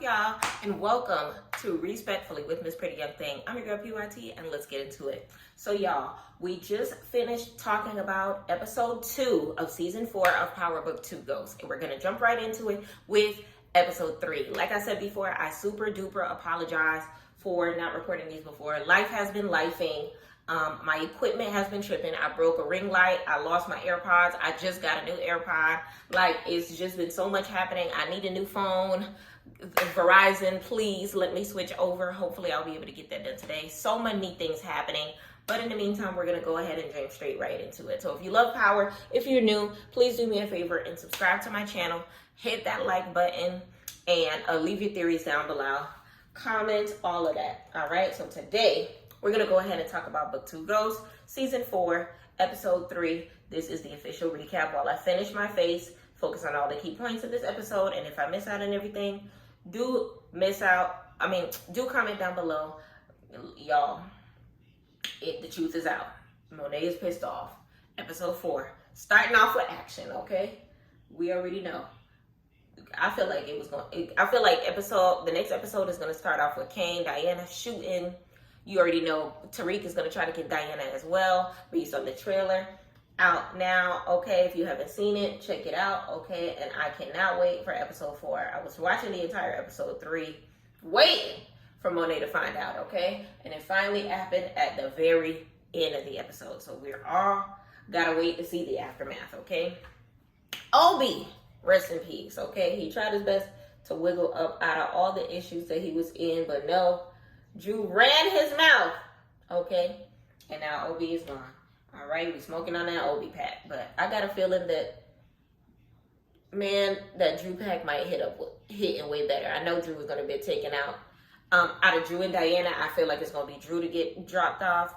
y'all? And welcome to Respectfully with Miss Pretty Young Thing. I'm your girl PYT, and let's get into it. So y'all, we just finished talking about episode 2 of season 4 of Power Book 2 Ghosts, and we're gonna jump right into it with episode 3. Like I said before, I super duper apologize for not recording these before. Life has been lifing. My equipment has been tripping. I broke a ring light. I lost my AirPods. I just got a new AirPod. Like, it's just been so much happening. I need a new phone. Verizon, please let me switch over. Hopefully I'll be able to get that done today. So many things happening. But in the meantime, we're going to go ahead and jump straight right into it. So if you love Power, if you're new, please do me a favor and subscribe to my channel. Hit that like button and leave your theories down below. Comment, all of that. All right, so today we're going to go ahead and talk about Book 2 Ghosts, Season 4, Episode 3. This is the official recap while I finish my face, focus on all the key points of this episode, and if I miss out on everything, do comment down below. Y'all, the truth is out. Monet is pissed off. Episode 4, starting off with action, okay? We already know. I feel like the next episode is going to start off with Kane, Diana shooting. You already know Tariq is going to try to get Diana as well, based on the trailer. Out now, okay? If you haven't seen it, check it out, okay? And I cannot wait for episode 4. I was watching the entire episode 3, waiting for Monet to find out, okay? And it finally happened at the very end of the episode. So we're all gotta wait to see the aftermath, okay? Obi, rest in peace, okay? He tried his best to wiggle up out of all the issues that he was in, but no. Drew ran his mouth, okay? And now Obi is gone. All right, we smoking on that Obi pack. But I got a feeling that, man, that Drew pack might hitting way better. I know Drew is going to be taken out. Out of Drew and Diana, I feel like it's going to be Drew to get dropped off.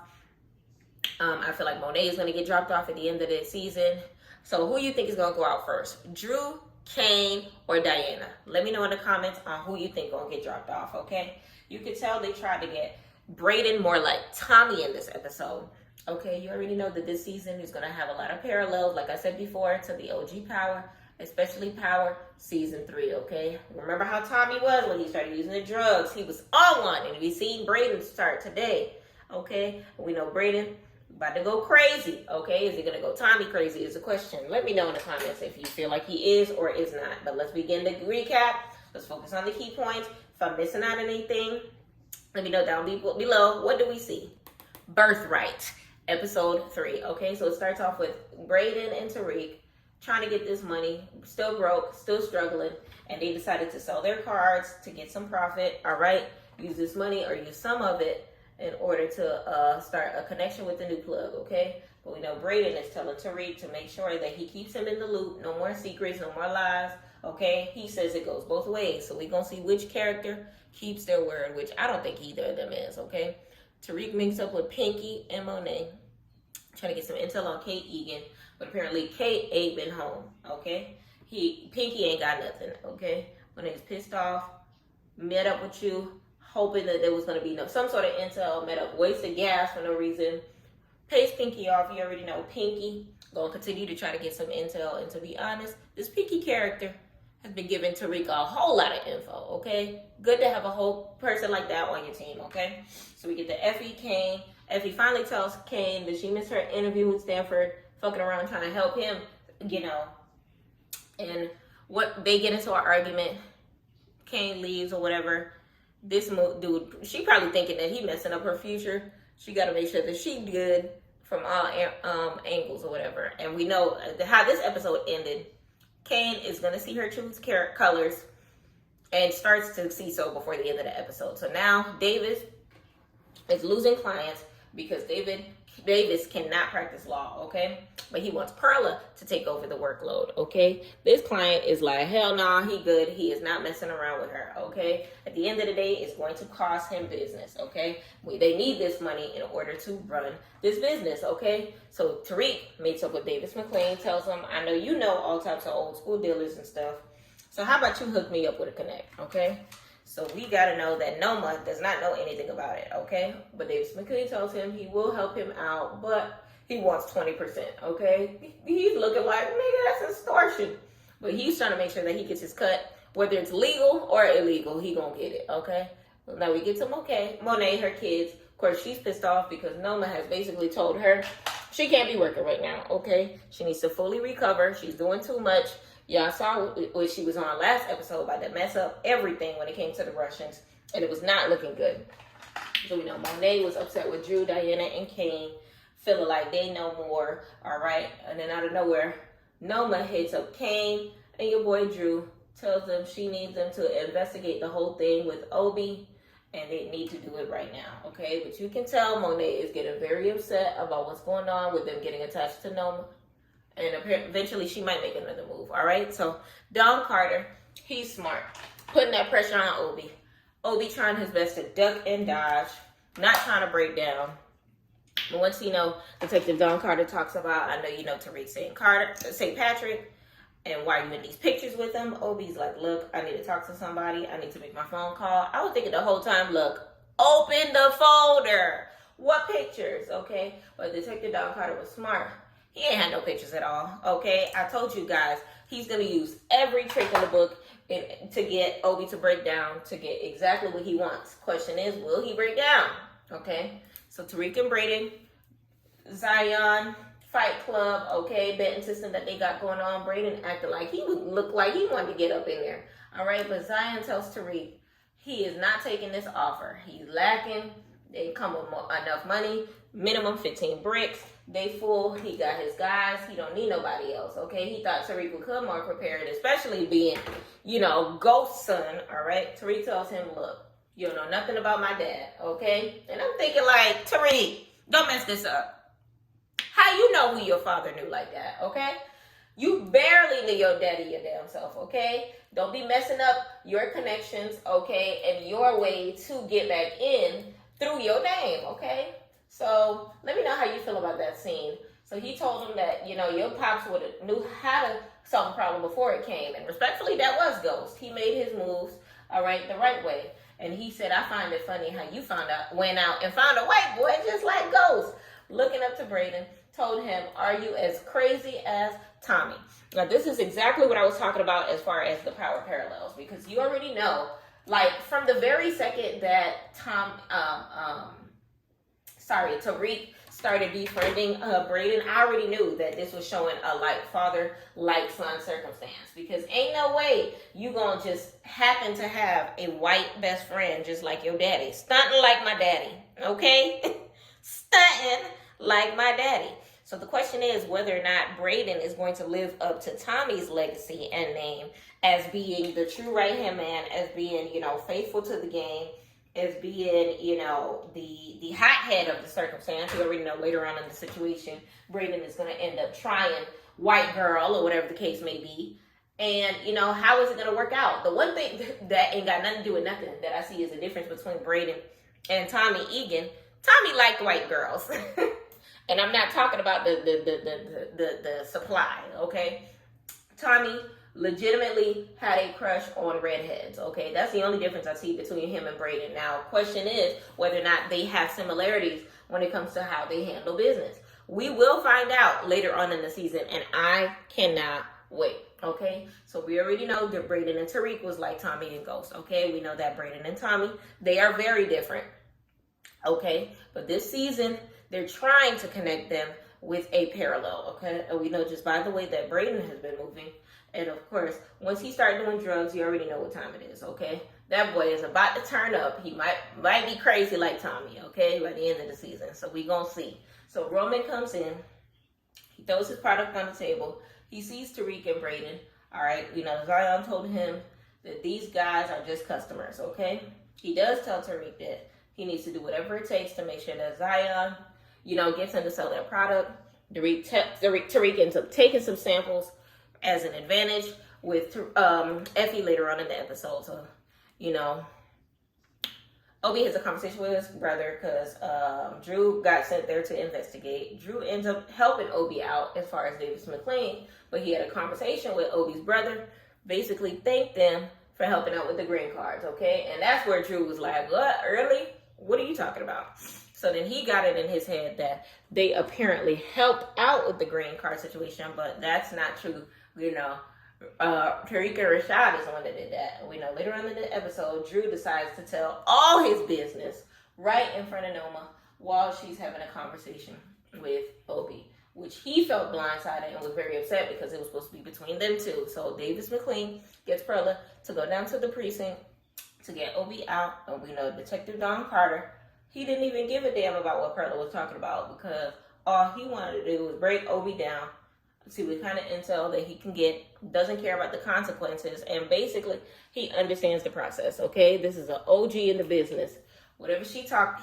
I feel like Monet is going to get dropped off at the end of the season. So who you think is going to go out first? Drew, Kane, or Diana? Let me know in the comments on who you think going to get dropped off, okay? You can tell they tried to get Brayden more like Tommy in this episode. Okay, you already know that this season is going to have a lot of parallels, like I said before, to the OG Power, especially Power Season 3, okay? Remember how Tommy was when he started using the drugs. He was on one, and we seen Brayden start today, okay? We know Brayden about to go crazy, okay? Is he going to go Tommy crazy is the question. Let me know in the comments if you feel like he is or is not. But let's begin the recap. Let's focus on the key points. If I'm missing out on anything, let me know down below. What do we see? Birthright. Episode 3, okay? So it starts off with Brayden and Tariq trying to get this money, still broke, still struggling, and they decided to sell their cards to get some profit, all right? Use this money or use some of it in order to start a connection with the new plug, okay? But we know Brayden is telling Tariq to make sure that he keeps him in the loop, no more secrets, no more lies, okay? He says it goes both ways, so we're going to see which character keeps their word, which I don't think either of them is, okay? Tariq meets up with Pinky and Monet, trying to get some intel on Kate Egan, but apparently Kate ain't been home, okay? Pinky ain't got nothing, okay? Monet's pissed off, met up with you, hoping that there was going to be some sort of intel, met up, wasted gas for no reason, pays Pinky off. You already know Pinky going to continue to try to get some intel, and to be honest, this Pinky character has been giving Tariq a whole lot of info, okay? Good to have a whole person like that on your team, okay? So we get the Effie, Kane. Effie finally tells Kane that she missed her interview with Stanford, fucking around trying to help him, you know. And what they get into an argument, Kane leaves or whatever. This dude, she probably thinking that he messing up her future. She got to make sure that she good from all angles or whatever. And we know how this episode ended. Kane is going to see her true colors and starts to see so before the end of the episode. So now Davis is losing clients because Davis cannot practice law, okay? But he wants Perla to take over the workload, okay? This client is like, hell nah, he good. He is not messing around with her, okay? At the end of the day, it's going to cost him business, okay? They need this money in order to run this business, okay? So Tariq meets up with Davis McLean, tells him, I know you know all types of old school dealers and stuff. So how about you hook me up with a connect, okay? So we got to know that Noma does not know anything about it, okay? But Davis McLean tells him he will help him out, but he wants 20%, okay? He's looking like, nigga, that's extortion. But he's trying to make sure that he gets his cut Whether it's legal or illegal, he gonna get it, okay? Now we get to Monet, her kids. Of course, she's pissed off because Noma has basically told her she can't be working right now, okay? She needs to fully recover. She's doing too much. Y'all saw what she was on last episode about to mess up everything when it came to the Russians, and it was not looking good. So we know Monet was upset with Drew, Diana, and Kane, feeling like they know more, all right? And then out of nowhere, Noma hits up Kane and your boy Drew, tells them she needs them to investigate the whole thing with Obi, and they need to do it right now, okay? But you can tell Monet is getting very upset about what's going on with them getting attached to Noma. And eventually she might make another move, all right? So Don Carter, he's smart, putting that pressure on Obi. Obi trying his best to duck and dodge, not trying to break down. But once Detective Don Carter talks about, I know you know Tariq St. Patrick, and why are you in these pictures with him? Obi's like, look, I need to talk to somebody. I need to make my phone call. I was thinking the whole time, look, open the folder. What pictures, okay? But Detective Don Carter was smart. He ain't had no pictures at all, okay? I told you guys, he's going to use every trick in the book to get Obi to break down, to get exactly what he wants. Question is, will he break down? Okay? So Tariq and Brayden, Zion, Fight Club, okay? Betting system that they got going on. Brayden acted like he would look like he wanted to get up in there, all right? But Zion tells Tariq he is not taking this offer. He's lacking. They come with enough money, minimum 15 bricks. They full. He got his guys. He don't need nobody else, okay? He thought Tariq would come more prepared, especially being, Ghost son, all right? Tariq tells him, look, you don't know nothing about my dad, okay? And I'm thinking like, Tariq, don't mess this up. How you know who your father knew like that, okay? You barely knew your daddy your damn self, okay? Don't be messing up your connections, okay, and your way to get back in through your name, okay? So let me know how you feel about that scene. So he told him that, your pops would have knew how to solve a problem before it came. And respectfully, that was Ghost. He made his moves, all right, the right way. And he said, I find it funny how you went out and found a white boy just like Ghost. Looking up to Brayden, told him, are you as crazy as Tommy? Now, this is exactly what I was talking about as far as the power parallels, because you already know, like, from the very second that Tariq started befriending Brayden, I already knew that this was showing a like father, like son circumstance, because ain't no way you gonna just happen to have a white best friend just like your daddy, stunting like my daddy, okay? Stunting like my daddy. So the question is whether or not Brayden is going to live up to Tommy's legacy and name as being the true right-hand man, as being, faithful to the game, as being, the hothead of the circumstance. You already know later on in the situation, Brayden is going to end up trying white girl or whatever the case may be. And, how is it going to work out? The one thing that ain't got nothing to do with nothing that I see is a difference between Brayden and Tommy Egan. Tommy liked white girls. And I'm not talking about the supply, okay? Tommy legitimately had a crush on redheads, okay? That's the only difference I see between him and Brayden. Now, question is whether or not they have similarities when it comes to how they handle business. We will find out later on in the season, and I cannot wait, okay? So we already know that Brayden and Tariq was like Tommy and Ghost, okay? We know that Brayden and Tommy, they are very different, okay? But this season, they're trying to connect them with a parallel, okay? And we know just by the way that Brayden has been moving. And of course, once he starts doing drugs, you already know what time it is, okay? That boy is about to turn up. He might be crazy like Tommy, okay? By the end of the season. So we gonna see. So Roman comes in. He throws his product on the table. He sees Tariq and Brayden. All right, Zion told him that these guys are just customers, okay? He does tell Tariq that he needs to do whatever it takes to make sure that Zion, gets him to sell their product. Tariq ends up taking some samples as an advantage with Effie later on in the episode. So, Obi has a conversation with his brother because Drew got sent there to investigate. Drew ends up helping Obi out as far as Davis McLean, but he had a conversation with Obi's brother, basically thanked them for helping out with the green cards, okay? And that's where Drew was like, what, early? What are you talking about? So then he got it in his head that they apparently helped out with the green card situation, but that's not true. Tariq and Rashad is the one that did that. We know later on in the episode, Drew decides to tell all his business right in front of Noma while she's having a conversation with Obi, which he felt blindsided and was very upset because it was supposed to be between them two. So Davis McLean gets Perla to go down to the precinct to get Obi out. And we know Detective Don Carter, he didn't even give a damn about what Perla was talking about because all he wanted to do was break Obi down, see what kind of intel that he can get, doesn't care about the consequences, and basically he understands the process, okay? This is an OG in the business. Whatever he talk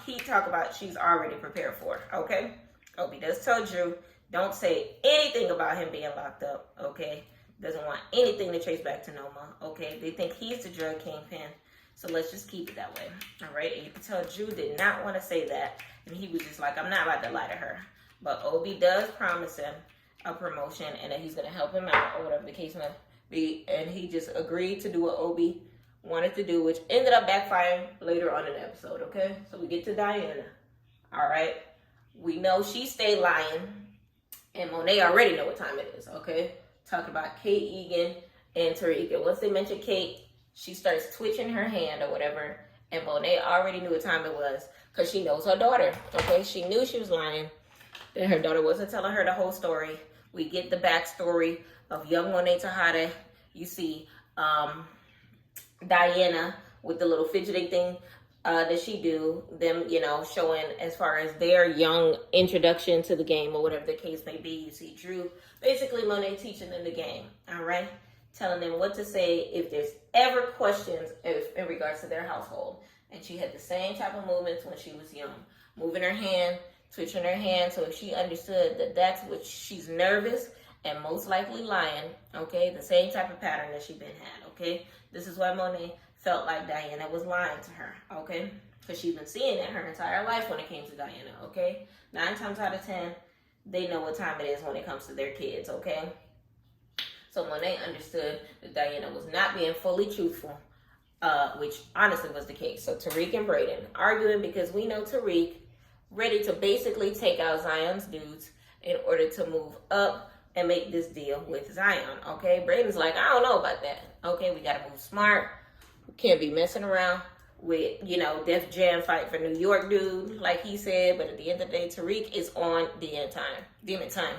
about, she's already prepared for, okay? Obi does tell Drew, don't say anything about him being locked up, okay? Doesn't want anything to trace back to Noma, okay? They think he's the drug kingpin, so let's just keep it that way, all right? And you can tell Drew did not want to say that, and he was just like, I'm not about to lie to her. But Obi does promise him a promotion and that he's going to help him out or whatever the case may be, and he just agreed to do what Obi wanted to do, which ended up backfiring later on in the episode, okay? So we get to Diana, all right? We know she stayed lying, and Monet already know what time it is, okay? Talking about Kate Egan and Tariq. And once they mention Kate, she starts twitching her hand or whatever, and Monet already knew what time it was because she knows her daughter, okay? She knew she was lying, that her daughter wasn't telling her the whole story. We get the backstory of young Monet Tejada. You see Diana with the little fidgeting thing that she do, them, you know, showing as far as their young introduction to the game or whatever the case may be. You see Drew, basically Monet teaching them the game, all right? Telling them what to say if there's ever questions in regards to their household. And she had the same type of movements when she was young. Moving her hand, twitching her hand, so if she understood that that's what she's nervous and most likely lying, okay? The same type of pattern that she been had, okay? This is why Monet felt like Diana was lying to her, okay? Because she's been seeing it her entire life when it came to Diana, okay? 9 times out of 10, they know what time it is when it comes to their kids, okay? So Monet understood that Diana was not being fully truthful, which honestly was the case. So Tariq and Brayden arguing because we know Tariq ready to basically take out Zion's dudes in order to move up and make this deal with Zion, okay? Brayden's like, I don't know about that, okay? We got to move smart. We can't be messing around with, you know, Def Jam fight for New York dude, like he said. But at the end of the day, Tariq is on demon time.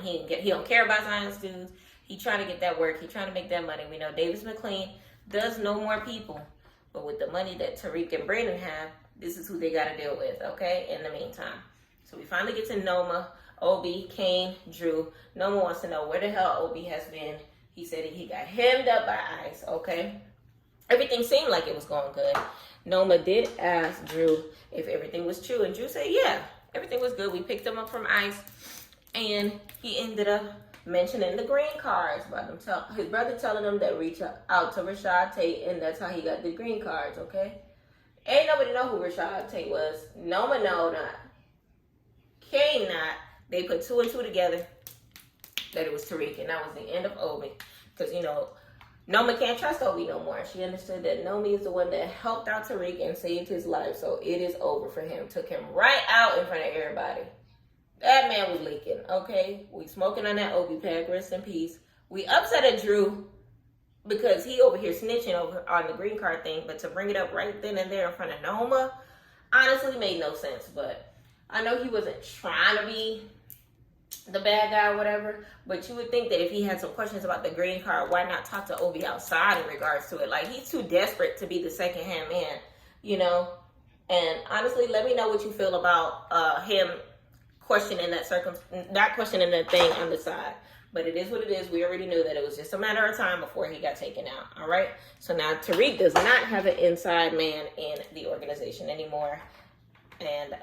He don't care about Zion's dudes. He trying to get that work. He trying to make that money. We know Davis McLean does know more people. But with the money that Tariq and Brayden have, this is who they got to deal with, okay, in the meantime. So we finally get to Noma, Obi, Kane, Drew. Noma wants to know where the hell Obi has been. He said he got hemmed up by ICE, okay? Everything seemed like it was going good. Noma did ask Drew if everything was true, and Drew said, yeah, everything was good. We picked him up from ICE, and he ended up mentioning the green cards about his brother telling him that reach out to Rashad Tate, and that's how he got the green cards, okay? Ain't nobody know who Rashad Tate was. Noma know not. Kane not. They put 2 and 2 together that it was Tariq, and that was the end of Obi. Because, you know, Noma can't trust Obi no more. She understood that Nomi is the one that helped out Tariq and saved his life, so it is over for him. Took him right out in front of everybody. That man was leaking, okay? We smoking on that Obi pack, rest in peace. We upset at Drew because he over here snitching over on the green card thing, but to bring it up right then and there in front of Noma, honestly made no sense. But I know he wasn't trying to be the bad guy or whatever, but you would think that if he had some questions about the green card, why not talk to Obi outside in regards to it? Like, he's too desperate to be the second-hand man, you know? And honestly, let me know what you feel about him questioning not questioning that thing on the side. But it is what it is. We already knew that it was just a matter of time before he got taken out, all right? So now Tariq does not have an inside man in the organization anymore. And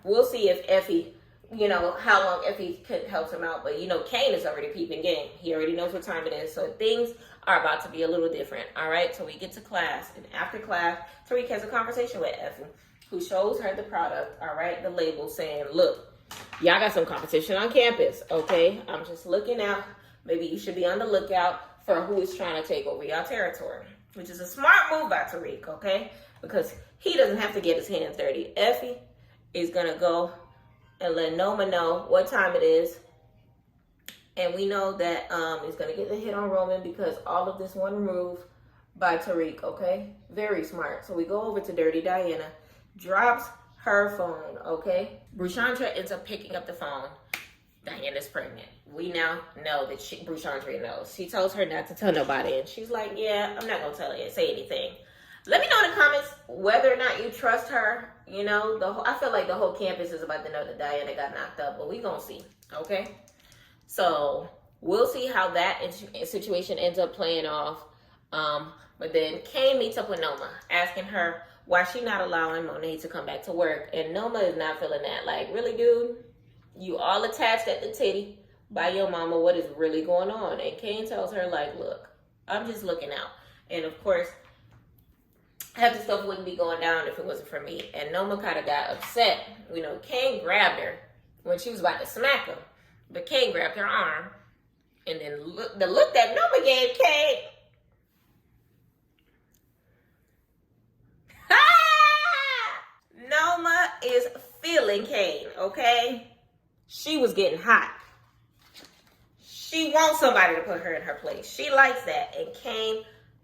we'll see if Effie, you know, how long Effie could help him out. But, you know, Kane is already peeping game. He already knows what time it is. So things are about to be a little different, all right? So we get to class. And after class, Tariq has a conversation with Effie, who shows her the product, all right? The label saying, look, y'all got some competition on campus, okay? I'm just looking out. Maybe you should be on the lookout for who is trying to take over y'all territory, which is a smart move by Tariq, okay? Because he doesn't have to get his hands dirty. Effie is going to go and let Noma know what time it is And we know that is going to get the hit on Roman because all of this one move by Tariq, okay? Very smart. So we go over to Dirty Diana, drops her phone, okay? Brushandra ends up picking up the phone. Diana's pregnant. We now know that Brushandra knows. She tells her not to tell nobody, and she's like, yeah, I'm not going to tell you, say anything. Let me know in the comments whether or not you trust her. You know, I feel like the whole campus is about to know that Diana got knocked up, but we gonna see, okay? So we'll see how that situation ends up playing off. But then Kane meets up with Noma, asking her why she not allowing Monet to come back to work. And Noma is not feeling that. Like, really, dude? You all attached at the titty by your mama. What is really going on? And Kane tells her, like, look, I'm just looking out. And, of course, half the stuff wouldn't be going down if it wasn't for me. And Noma kind of got upset. You know, Kane grabbed her when she was about to smack him. But Kane grabbed her arm. And then the look that Noma gave Kane. Noma is feeling Kane, okay? She was getting hot. She wants somebody to put her in her place. She likes that. And Kane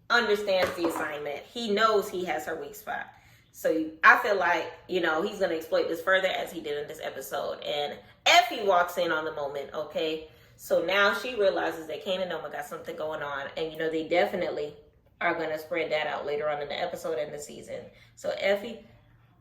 understands the assignment. He knows he has her weak spot. So I feel like, you know, he's going to exploit this further as he did in this episode. And Effie walks in on the moment, okay? So now she realizes that Kane and Noma got something going on. And, you know, they definitely are going to spread that out later on in the episode and the season. So Effie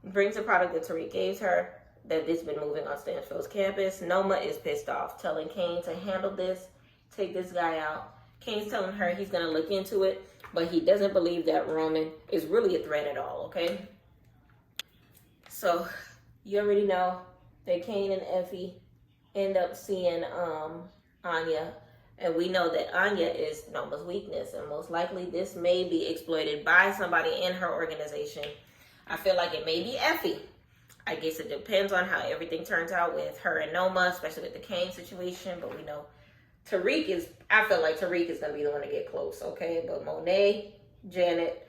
brings a product that Tariq gave her that it's been moving on Stanfield's campus. Noma is pissed off, telling Kane to handle this, take this guy out. Kane's telling her he's going to look into it, but he doesn't believe that Roman is really a threat at all, okay? So you already know that Kane and Effie end up seeing Anya, and we know that Anya is Noma's weakness, and most likely this may be exploited by somebody in her organization. I feel like it may be Effie. I guess it depends on how everything turns out with her and Noma, especially with the Kane situation. But we know I feel like Tariq is going to be the one to get close, okay? But Monet, Janet,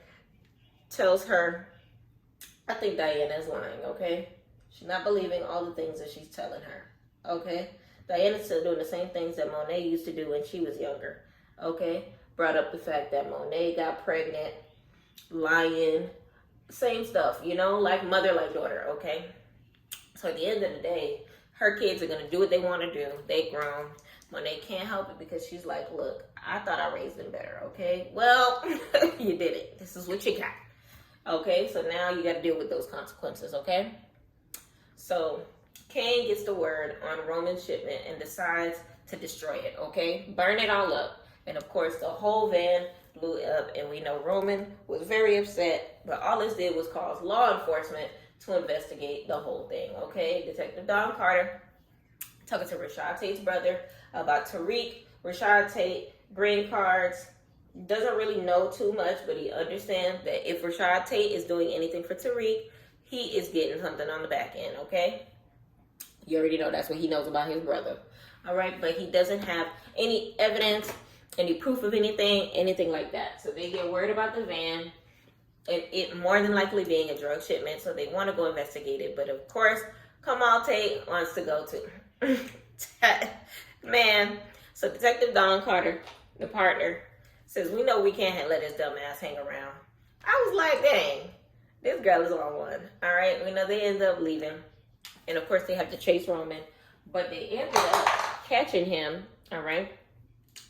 tells her, I think Diana is lying, okay? She's not believing all the things that she's telling her, okay? Diana's still doing the same things that Monet used to do when she was younger, okay? Brought up the fact that Monet got pregnant, lying, same stuff, you know, like mother, like daughter, okay? So at the end of the day, her kids are going to do what they want to do. They grown. Monet can't help it because she's like, look, I thought I raised them better, okay? Well, you did it. This is what you got, okay? So now you got to deal with those consequences, okay? So Kane gets the word on Roman's shipment and decides to destroy it, okay? Burn it all up. And of course, the whole van blew up, and we know Roman was very upset, but all this did was cause law enforcement to investigate the whole thing, okay? Detective Don Carter talking to Rashad Tate's brother about Tariq. Rashad Tate, green cards, doesn't really know too much, but he understands that if Rashad Tate is doing anything for Tariq, he is getting something on the back end, okay? You already know that's what he knows about his brother, all right? But he doesn't have any evidence, any proof of anything like that. So they get word about the van, and it more than likely being a drug shipment, so they want to go investigate it. But of course, Kamal Tate wants to go too. Man, so Detective Don Carter, the partner, says, we know we can't let his dumb ass hang around. I was like, dang, this girl is on one. All right, we know they end up leaving. And of course, they have to chase Roman, but they ended up catching him, all right,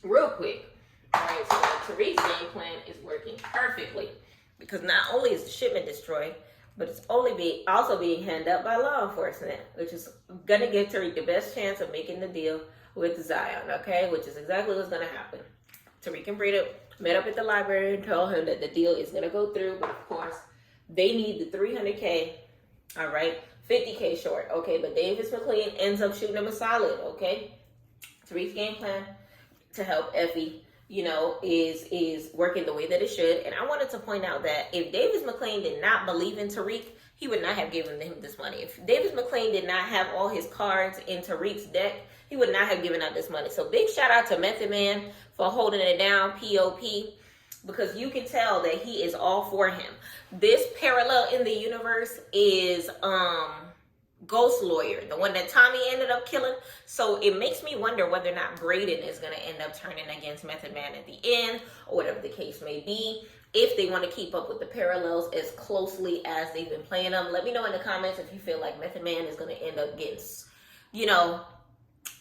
real quick. All right, so Tariq's game plan is working perfectly because not only is the shipment destroyed, but it's also being handed up by law enforcement, which is going to give Tariq the best chance of making the deal with Zion, okay, which is exactly what's going to happen. Tariq and Brita met up at the library and told him that the deal is going to go through, but of course, they need the $300K, all right, $50K short, okay, but Davis McLean ends up shooting him a solid, okay? Tariq's game plan to help Effie, you know, is working the way that it should. And I wanted to point out that if Davis McLean did not believe in Tariq, he would not have given him this money. If Davis McLean did not have all his cards in Tariq's deck, he would not have given out this money. So big shout out to Method Man for holding it down, POP, because you can tell that he is all for him. This parallel in the universe is ghost lawyer, the one that Tommy ended up killing. So it makes me wonder whether or not Braden is going to end up turning against Method Man at the end, or whatever the case may be. If they want to keep up with the parallels as closely as they've been playing them, let me know in the comments if you feel like Method Man is going to end up getting, you know,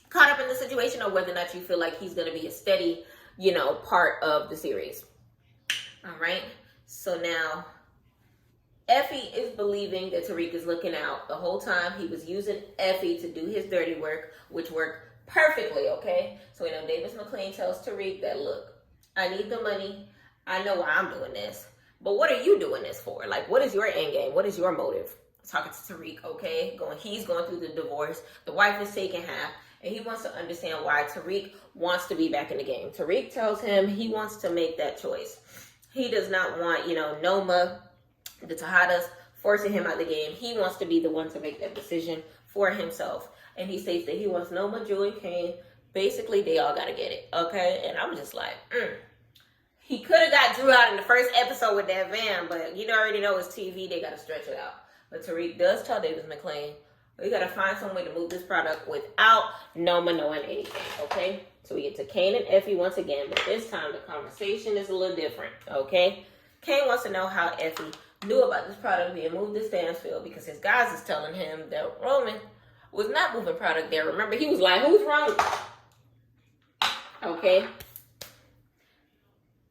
caught up in the situation, or whether or not you feel like he's going to be a steady, you know, part of the series. All right. So now Effie is believing that Tariq is looking out. The whole time he was using Effie to do his dirty work, which worked perfectly, okay? So we know Davis McLean tells Tariq that, look, I need the money. I know why I'm doing this. But what are you doing this for? Like, what is your end game? What is your motive? Talking to Tariq, okay? He's going through the divorce. The wife is taking half. And he wants to understand why Tariq wants to be back in the game. Tariq tells him he wants to make that choice. He does not want, you know, Noma, the Tejadas, forcing him out of the game. He wants to be the one to make that decision for himself. And he states that he wants Noma, Drew, and Kane. Basically, they all got to get it, okay? And I'm just like, He could have got Drew out in the first episode with that van, but you already know it's TV. They got to stretch it out. But Tariq does tell Davis McLean, we got to find some way to move this product without Noma knowing anything, okay? So we get to Kane and Effie once again, but this time the conversation is a little different, okay? Kane wants to know how Effie knew about this product being moved to Stansfield, because his guys is telling him that Roman was not moving product there. Remember, he was like, who's wrong? Okay.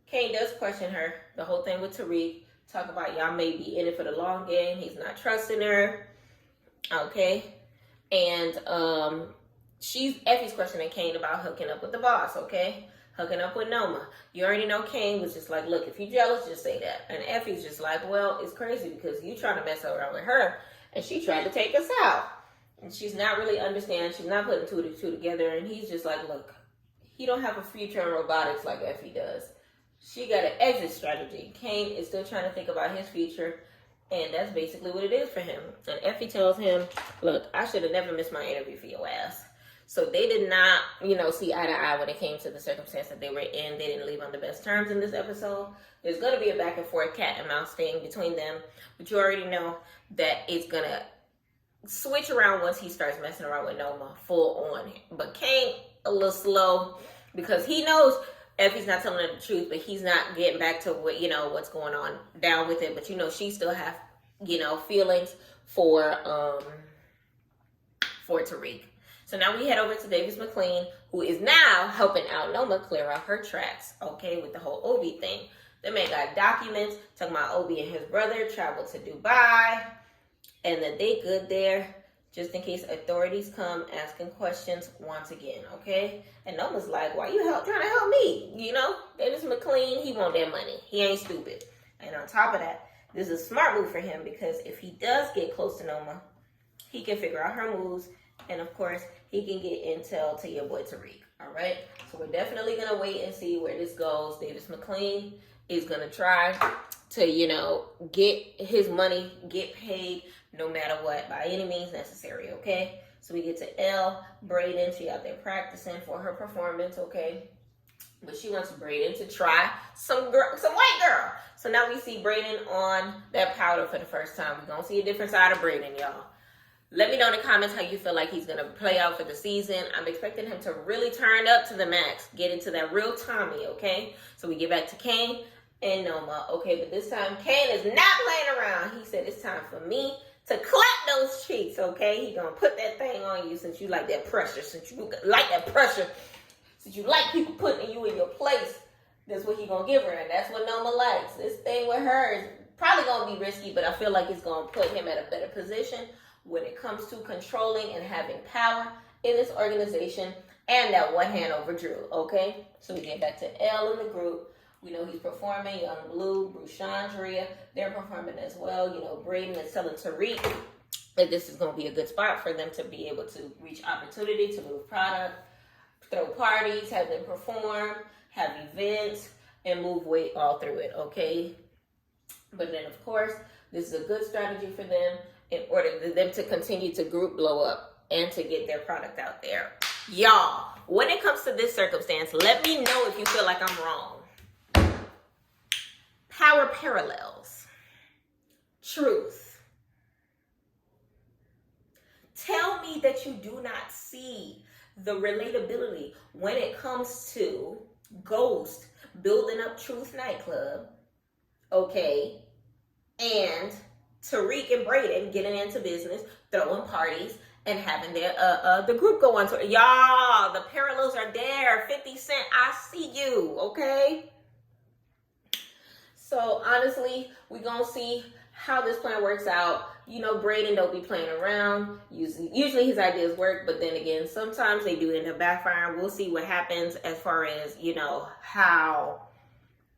Kane does question her. The whole thing with Tariq. Talk about y'all may be in it for the long game. He's not trusting her. Okay. And Effie's questioning Kane about hooking up with the boss, okay? Hooking up with Noma. You already know Kane was just like, look, if you're jealous, just say that. And Effie's just like, well, it's crazy because you trying to mess around with her, and she tried to take us out. And she's not really understanding. She's not putting two to two together. And he's just like, look, he don't have a future in robotics like Effie does. She got an exit strategy. Kane is still trying to think about his future, and that's basically what it is for him. And Effie tells him, look, I should have never missed my interview for your ass. So they did not, see eye to eye when it came to the circumstance that they were in. They didn't leave on the best terms in this episode. There's going to be a back and forth cat and mouse thing between them. But you already know that it's going to switch around once he starts messing around with Noma full on. But Kane, a little slow, because he knows Effie's not telling her the truth, but he's not getting back to what, what's going on down with it. But, she still have, feelings for Tariq. So now we head over to Davis McLean, who is now helping out Noma clear out her tracks, okay, with the whole Obi thing. The man got documents talking about Obi and his brother traveled to Dubai, and that they good there, just in case authorities come asking questions once again, okay? And Noma's like, why you trying to help me? Davis McLean, he want that money. He ain't stupid. And on top of that, this is a smart move for him, because if he does get close to Noma, he can figure out her moves. And of course, he can get intel to your boy Tariq. All right. So we're definitely going to wait and see where this goes. Davis McLean is going to try to, get his money, get paid no matter what, by any means necessary. Okay. So we get to Elle, Braden. She out there practicing for her performance. Okay. But she wants Braden to try some white girl. So now we see Braden on that powder for the first time. We're going to see a different side of Braden, y'all. Let me know in the comments how you feel like he's going to play out for the season. I'm expecting him to really turn up to the max. Get into that real Tommy, okay? So we get back to Kane and Noma. Okay, but this time Kane is not playing around. He said it's time for me to clap those cheeks, okay? He going to put that thing on you since you like that pressure. Since you like that pressure. Since you like people putting you in your place. That's what he going to give her. And that's what Noma likes. This thing with her is probably going to be risky, but I feel like it's going to put him at a better position when it comes to controlling and having power in this organization, and that one hand over Drew, okay? So we get back to Elle in the group. We know he's performing. Young Blue, Bruce Chandria, they're performing as well. Braden is telling Tariq that this is going to be a good spot for them to be able to reach opportunity to move product, throw parties, have them perform, have events, and move weight all through it, okay? But then, of course, this is a good strategy for them in order for them to continue to group blow up and to get their product out there. Y'all, when it comes to this circumstance, let me know if you feel like I'm wrong. Power parallels. Truth. see that you do not see the relatability when it comes to Ghost building up Truth Nightclub, okay, and Tariq and Brayden getting into business, throwing parties, and having the group go on tour. Y'all, the parallels are there. 50 Cent, I see you, okay? So honestly, we gonna see how this plan works out. You know, Brayden don't be playing around. Usually his ideas work, but then again, sometimes they do end up backfiring. We'll see what happens as far as, you know, how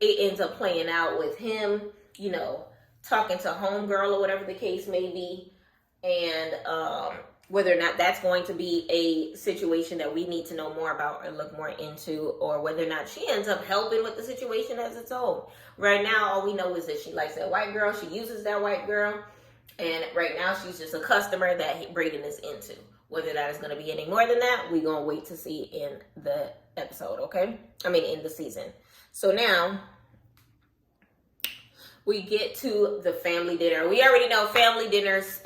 it ends up playing out with him, you know, talking to homegirl or whatever the case may be, and whether or not that's going to be a situation that we need to know more about or look more into, or whether or not she ends up helping with the situation as its own. Right now, all we know is that she likes that white girl. She uses that white girl. And right now, she's just a customer that Brayden is into. Whether that is going to be any more than that, we're going to wait to see in the episode, okay? I mean, in the season. So now, we get to the family dinner. We already know family dinners.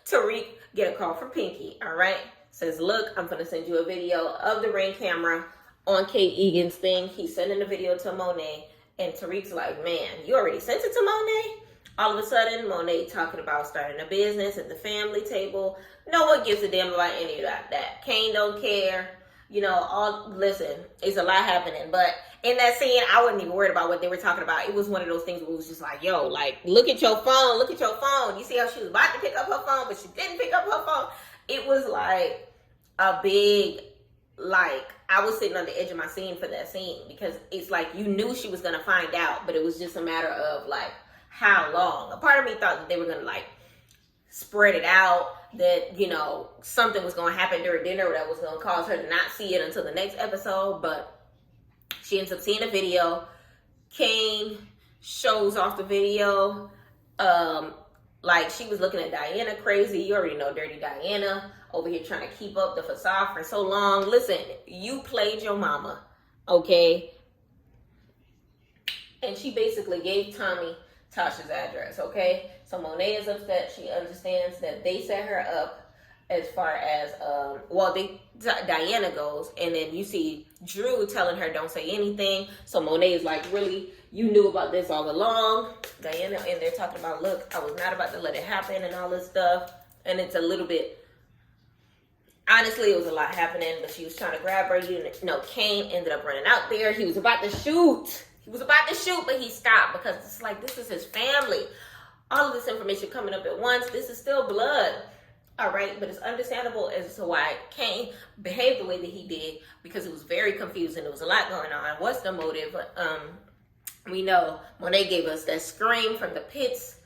Tariq get a call from Pinky, all right? Says, look, I'm going to send you a video of the Ring camera on Kate Egan's thing. He's sending the video to Monet. And Tariq's like, man, you already sent it to Monet? All of a sudden, Monet talking about starting a business at the family table. No one gives a damn about any of that. Kane don't care. You know, listen, it's a lot happening. But in that scene, I wasn't even worried about what they were talking about. It was one of those things where it was just like, yo, like, look at your phone. Look at your phone. You see how she was about to pick up her phone, but she didn't pick up her phone. It was like a big, like, I was sitting on the edge of my seat for that scene, because it's like you knew she was going to find out, but it was just a matter of, like, how long. A part of me thought that they were going to, like, spread it out, that, you know, something was going to happen during dinner that was going to cause her to not see it until the next episode, but she ends up seeing a video. Kane shows off the video. Like, she was looking at Diana crazy. You already know Dirty Diana over here trying to keep up the facade for so long. Listen, you played your mama, okay? And she basically gave Tommy Tasha's address, okay? So Monet is upset. She understands that they set her up as far as, Diana goes. And then you see Drew telling her, don't say anything. So Monet is like, really? You knew about this all along? Diana, and they're talking about, look, I was not about to let it happen and all this stuff. And it's a little bit, honestly, it was a lot happening, but she was trying to grab her. You know, Kane ended up running out there. He was about to shoot. But he stopped, because it's like, this is his family. All of this information coming up at once. This is still blood. All right, but it's understandable as to why Kane behaved the way that he did, because it was very confusing. There was a lot going on. What's the motive? We know Monet gave us that scream from the pits,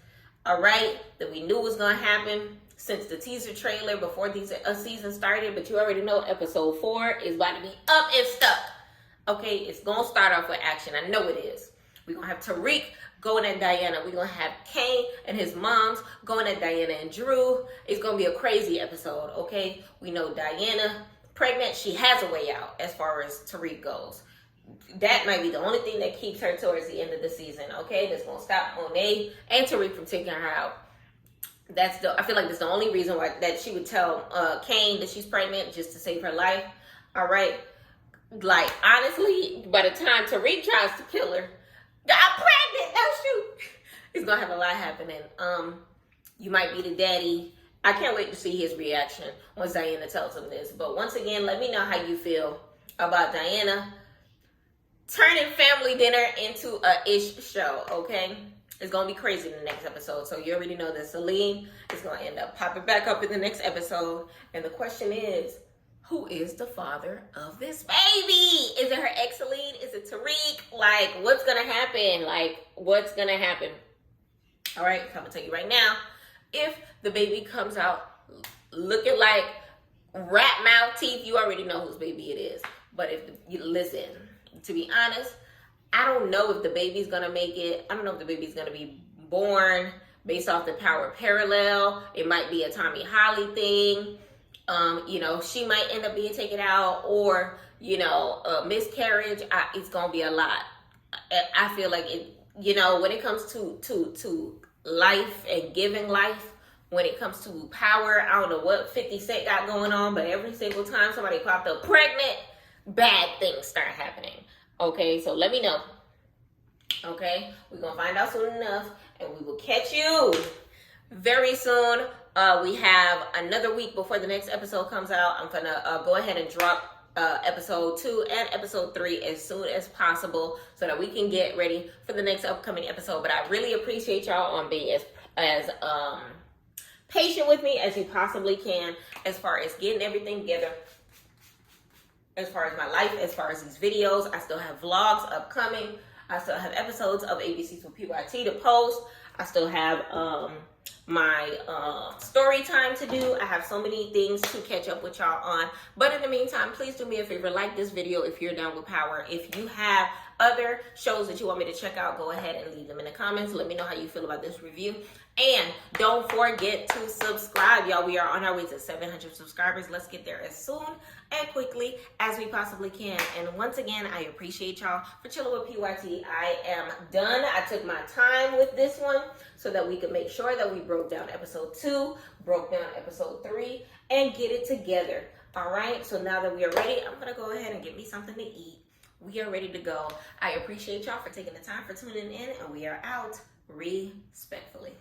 all right, that we knew was going to happen since the teaser trailer before these season started. But you already know episode 4 is about to be up and stuck. Okay, it's going to start off with action. I know it is. We're going to have Tariq going at Diana. We're going to have Kane and his moms going at Diana and Drew. It's going to be a crazy episode, okay? We know Diana pregnant. She has a way out as far as Tariq goes. That might be the only thing that keeps her towards the end of the season, okay? That's going to stop Monet and Tariq from taking her out. I feel like that's the only reason why that she would tell Kane that she's pregnant, just to save her life, all right? Like, honestly, by the time Tariq tries to kill her, I'm pregnant, no shoot. It's gonna have a lot happening. You might be the daddy. I can't wait to see his reaction once Diana tells him this. But once again, let me know how you feel about Diana turning family dinner into a ish show, okay? It's gonna be crazy in the next episode. So you already know that Celine is gonna end up popping back up in the next episode. And the question is, who is the father of this baby? Is it her ex Celine? Is it Tariq? Like, what's gonna happen? All right, I'm gonna tell you right now. If the baby comes out looking like rat mouth teeth, you already know whose baby it is. But listen, to be honest, I don't know if the baby's gonna make it. I don't know if the baby's gonna be born based off the power parallel. It might be a Tommy Holly thing. You know, she might end up being taken out, or, you know, a miscarriage. It's gonna be a lot. I feel like it, you know, when it comes to life and giving life, when it comes to power. I don't know what 50 Cent got going on, but every single time somebody popped up pregnant, bad things start happening. Okay, so let me know. Okay, we're gonna find out soon enough, and we will catch you very soon. We have another week before the next episode comes out. I'm gonna go ahead and drop episode 2 and episode 3 as soon as possible so that we can get ready for the next upcoming episode. But I really appreciate y'all on being as patient with me as you possibly can as far as getting everything together, as far as my life, as far as these videos. I still have vlogs upcoming. I still have episodes of ABCs with PYT to post. I still have my story time to do. I have so many things to catch up with y'all on. But in the meantime, please do me a favor, like this video if you're down with power. If you have other shows that you want me to check out, go ahead and leave them in the comments. Let me know how you feel about this review. And don't forget to subscribe, y'all. We are on our way to 700 subscribers. Let's get there as soon and quickly as we possibly can. And once again, I appreciate y'all for chilling with PYT. I am done. I took my time with this one so that we could make sure that we broke down episode 2, broke down episode 3, and get it together. All right, so now that we are ready, I'm gonna go ahead and get me something to eat. We are ready to go. I appreciate y'all for taking the time for tuning in, and we are out respectfully.